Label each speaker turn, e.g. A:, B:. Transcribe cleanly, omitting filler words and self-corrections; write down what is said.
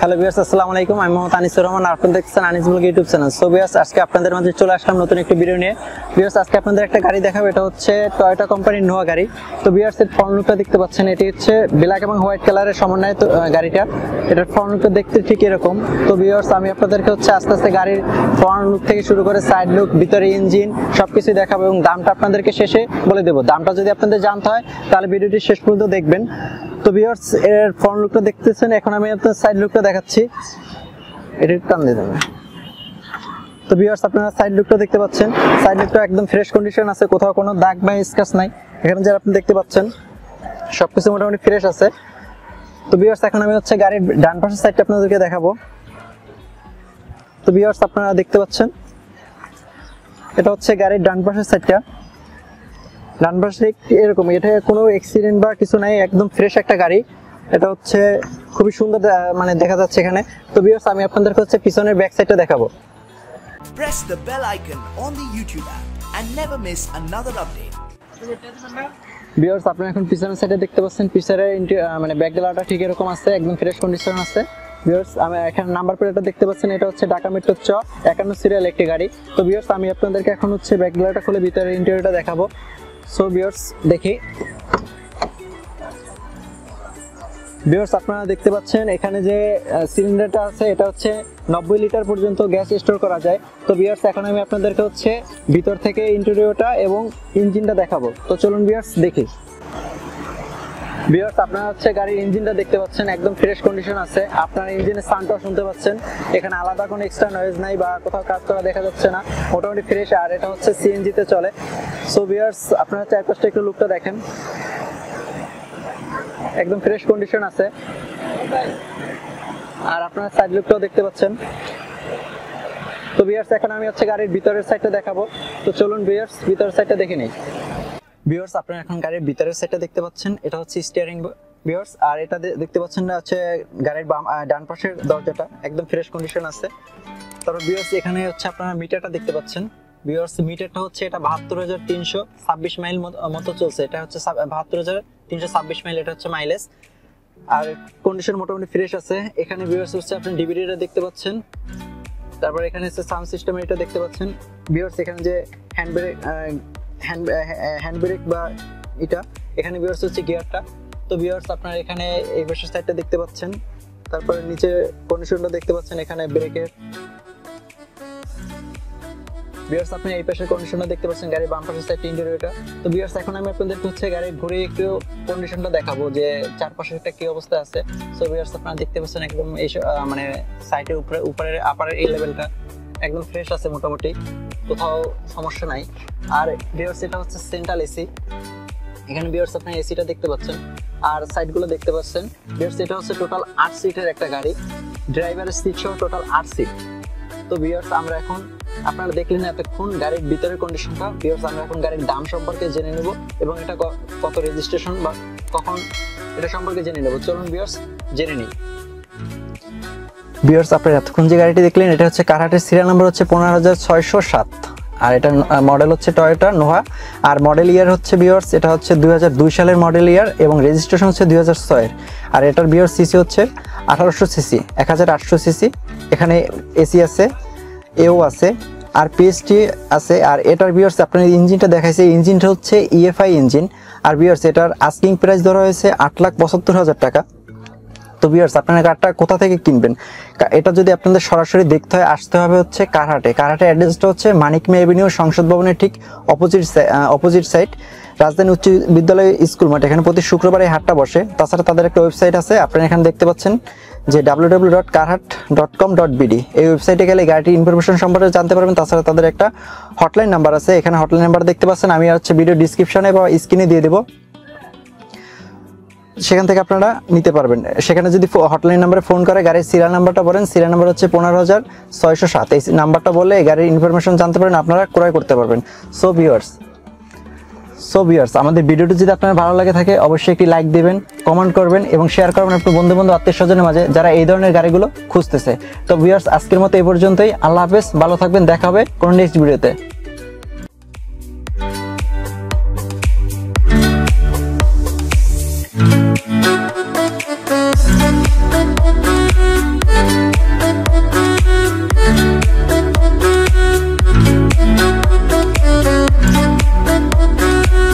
A: Hello viewers, আসসালামু আলাইকুম। আমি মোহাম্মদ আনিসুর রহমান, আপনারা দেখছেন Anis blog YouTube channel. So viewers, আজকে আপনাদের মাঝে চলে আসলাম নতুন একটি ভিডিও নিয়ে। ভিউয়ার্স, আজকে আপনাদের একটা গাড়ি দেখাবো। এটা হচ্ছে টয়োটা কোম্পানির নোয়া গাড়ি। তো ভিউয়ার্স, এর ফ্রন্ট লুকটা দেখতে পাচ্ছেন, এটি হচ্ছে ব্ল্যাক এবং হোয়াইট কালারের সমন্বয়ে গাড়িটা। এটার ফ্রন্ট লুকটা দেখতে ঠিক এরকম। তো ভিউয়ার্স, আমি আপনাদেরকে হচ্ছে আস্তে আস্তে গাড়ির ফ্রন্ট লুক থেকে শুরু করে সাইড লুক, ভিতরে ইঞ্জিন সবকিছু দেখাবো এবং দামটা আপনাদেরকে শেষে বলে দেবো। দামটা যদি আপনাদের জানতে হয় তাহলে ভিডিওটি শেষ পর্যন্ত দেখবেন। তো ভিউয়ার্স, এর ফ্রন্ট লুকটা দেখতেছেন, এখন আমি আপনাদের সাইড লুকটা দেখাচ্ছি। এটা টান দিয়ে দেবেন। তো ভিউয়ার্স, আপনারা সাইড লুকটা দেখতে পাচ্ছেন। সাইড লুকটা একদম ফ্রেশ কন্ডিশন আছে, কোথাও কোনো দাগ বা স্ক্র্যাচ নাই। এখানে যারা আপনি দেখতে পাচ্ছেন সবকিছু মোটামুটি ফ্রেশ আছে। তো ভিউয়ার্স, এখন আমি হচ্ছে গাড়ির ডান পাশের সাইডটা আপনাদেরকে দেখাবো। তো ভিউয়ার্স, আপনারা দেখতে পাচ্ছেন এটা হচ্ছে গাড়ির ডান পাশের সাইডটা। ডান পাশে এরকম, এটা কোনো অ্যাক্সিডেন্ট বা কিছু নাই, একদম ফ্রেশ একটা গাড়ি। এটা হচ্ছে খুবই সুন্দর মানে দেখা যাচ্ছে এখানে। তো ভিউয়ার্স, আমি আপনাদেরকে হচ্ছে পিছনের ব্যাক সাইডটা দেখাবো।
B: Press the bell icon on the YouTube app and never miss another update.
A: Viewers, আপনারা এখন পিছনের সাইডে দেখতে পাচ্ছেন, পিছনের মানে ব্যাক গ্লাসটা ঠিক এরকম আছে, একদম ফ্রেশ কন্ডিশন আছে। ভিউয়ার্স, আমি এখানে নাম্বার প্লেটটা দেখতে পাচ্ছেন, এটা হচ্ছে ঢাকা মেট্রো চ 51 সিরিয়াল একটি গাড়ি। তো ভিউয়ার্স, আমি আপনাদেরকে এখন হচ্ছে ব্যাক গ্লাসটা খুলে ভিতরের ইন্টেরিয়রটা দেখাবো। সো ভিউয়ার্স, দেখি। ভিউয়ার্স, আপনারা দেখতে পাচ্ছেন এখানে যে সিলিন্ডারটা আছে, এটা হচ্ছে 90 লিটার পর্যন্ত গ্যাস স্টোর করা যায়। তো ভিউয়ার্স, এখন আমি আপনাদেরকে হচ্ছে ভিতর থেকে ইন্টেরিয়রটা এবং ইঞ্জিনটা দেখাবো। তো চলুন ভিউয়ার্স, দেখি। ভিউয়ার্স, আপনারা হচ্ছে গাড়ির ইঞ্জিনটা দেখতে পাচ্ছেন, একদম ফ্রেশ কন্ডিশন আছে। আপনারা ইঞ্জিনের সাউন্ডটাও শুনতে পাচ্ছেন। এখানে আলাদা কোনো এক্সট্রা নয়েজ নাই বা কোথাও কাজ করা দেখা যাচ্ছে না, মোটামুটি ফ্রেশ। আর এটা হচ্ছে সিএনজিতে চলে। সো ভিউয়ার্স, আপনারা চারপাশটা একটু লুকটা দেখেন, একদম ফ্রেশ কন্ডিশন আছে। আর আপনারা সাইড লুকটাও দেখতে পাচ্ছেন। তো ভিউয়ার্স, এখন আমি হচ্ছে গাড়ির ভিতরের সাইডটা দেখাবো। তো চলুন ভিউয়ার্স, ভিতরের সাইডটা দেখে নিই। ভিউয়ার্স, আপনারা এখন গাড়ির ভিতরের সাইডটা দেখতে পাচ্ছেন, এটা হচ্ছে স্টিয়ারিং ভিউয়ার্স। আর এটা দেখতে পাচ্ছেন না হচ্ছে গাড়ির ডান পাশের দরজাটা একদম ফ্রেশ কন্ডিশন আছে। তারপর ভিউয়ার্স, এখানে হচ্ছে আপনারা মিটারটা দেখতে পাচ্ছেন। ভিউয়ার্স, মিটারটা হচ্ছে এটা 72,326 মাইল মতো চলছে। এটা হচ্ছে 72,326 মাইল, এটা হচ্ছে মাইলেজ। আর কন্ডিশন মোটামুটি ফ্রেশ আছে। এখানে ভিউয়ার্স হচ্ছে আপনি ডিভিডিটা দেখতে পাচ্ছেন। তারপর এখানে হচ্ছে সাউন্ড সিস্টেম, এটা দেখতে পাচ্ছেন। ভিউয়ার্স, এখানে যে হ্যান্ড ব্রেক বা এটা, এখানে ভিউয়ার্স হচ্ছে গিয়ারটা। তো ভিউয়ার্স, আপনারা এখানে এই পাশের সাইডটা দেখতে পাচ্ছেন। তারপরে নিচে কন্ডিশনটা দেখতে পাচ্ছেন, এখানে ব্রেকের। ভিউয়ার্স, আপনি এই পাশের কন্ডিশনটা দেখতে পাচ্ছেন, গাড়ির বাম পাশের সাইড ইন্টেরিয়রটা। তো ভিউয়ার্স, এখন আমি আপনাদেরকে হচ্ছে গাড়ির ঘুরে একটু কন্ডিশনটা দেখাবো যে চারপাশেরটা কি অবস্থা আছে। সো ভিউয়ার্স, আপনারা দেখতে পাচ্ছেন একদম এই মানে সাইডের উপরের আপারের এই লেভেলটা একদম ফ্রেশ আছে, মোটামুটি কোথাও সমস্যা নাই। আর ভিউয়ার্স, এটা হচ্ছে সেন্ট্রাল এসি। এখানে ভিউয়ার্স, আপনি এসিটা দেখতে পাচ্ছেন আর সাইডগুলো দেখতে পাচ্ছেন। ভিউয়ার্স, এটা হচ্ছে টোটাল 8 সিটের একটা গাড়ি, ড্রাইভারের সিট সহ টোটাল 8 সিট। তো ভিউয়ার্স, আমরা এখন আপনারা দেখলেন এতক্ষণ গাড়ির ভিতরের কন্ডিশনটা। ভিউয়ার্স, আমরা এখন গাড়ির দাম সম্পর্কে জেনে নেব এবং এটা কত রেজিস্ট্রেশন বা কখন, এটা সম্পর্কে জেনে নেব। চলুন ভিউয়ার্স, জেনে নিই। ভিউয়ার্স, আপনারা এতক্ষণ যে গাড়িটি দেখলেন, এটা হচ্ছে কারহাটের সিরিয়াল নাম্বার হচ্ছে 15,607। আর এটা মডেল হচ্ছে টয়োটা নোহা। আর মডেল ইয়ার হচ্ছে ভিউয়ার্স, এটা হচ্ছে 2002 সালের মডেল ইয়ার এবং রেজিস্ট্রেশন হচ্ছে 2006 এর। আর এটার ভিউয়ার্স সিসি হচ্ছে 1800 সিসি, 1800 সিসি। এখানে এসি আছে, এও আছে, আর পিএসটি আছে। আর এটার ভিউয়ার্স, আপনার ইঞ্জিনটা দেখাইছে, ইঞ্জিনটা হচ্ছে ইএফআই ইঞ্জিন। আর ভিউয়ার্স, এটার আস্কিং প্রাইস ধরা হয়েছে 8,75,000 টাকা। তো ভিউয়ার্স, আপনারা কারটা কোথা থেকে কিনবেন, এটা যদি আপনাদের সরাসরি দেখতে হয়, আসতে হবে হচ্ছে কারহাটে। কারহাটের অ্যাড্রেসটা হচ্ছে মানিক মে এভিনিউ, সংসদ ভবনের ঠিক অপোজিট সাইড, রাজধানী উচ্চ বিদ্যালয় স্কুল মাঠ। এখানে প্রতি শুক্রবার এই হাটটা বসে। তাছাড়া তাদের একটা ওয়েবসাইট আছে, আপনারা এখানে দেখতে পাচ্ছেন যে www.karhat.com.bd। এই ওয়েবসাইটে গেলে গাড়িটির ইনফরমেশন সম্পর্কে জানতে পারবেন। তাছাড়া তাদের একটা হটলাইন নাম্বার আছে, এখানে হটলাইন নাম্বার দেখতে পাচ্ছেন, আমি হচ্ছে ভিডিও ডিসক্রিপশনে বা স্ক্রিনে দিয়ে দেবো, সেখান থেকে আপনারা নিতে পারবেন। সেখানে যদি হটলাইন নাম্বারে ফোন করে গাড়ির সিরিয়াল নাম্বারটা বলেন, সিরিয়াল নাম্বার হচ্ছে 15,607। এই নাম্বারটা বললে গাড়ির ইনফরমেশন জানতে পারেন, আপনারা ক্রয় করতে পারবেন। সো ভিউয়ার্স, আমাদের ভিডিওটি যদি আপনার ভালো লাগে থাকে, অবশ্যই একটি লাইক দিবেন, কমেন্ট করবেন এবং শেয়ার করবেন আপনার বন্ধু আত্মীয় স্বজনের মাঝে যারা এই ধরনের গাড়িগুলো খুঁজতেছে। তো ভিউয়ার্স, আজকের মতো এই পর্যন্তই। আল্লাহ হাফেজ, ভালো থাকবেন, দেখা হবে কোনো নেক্সট ভিডিওতে।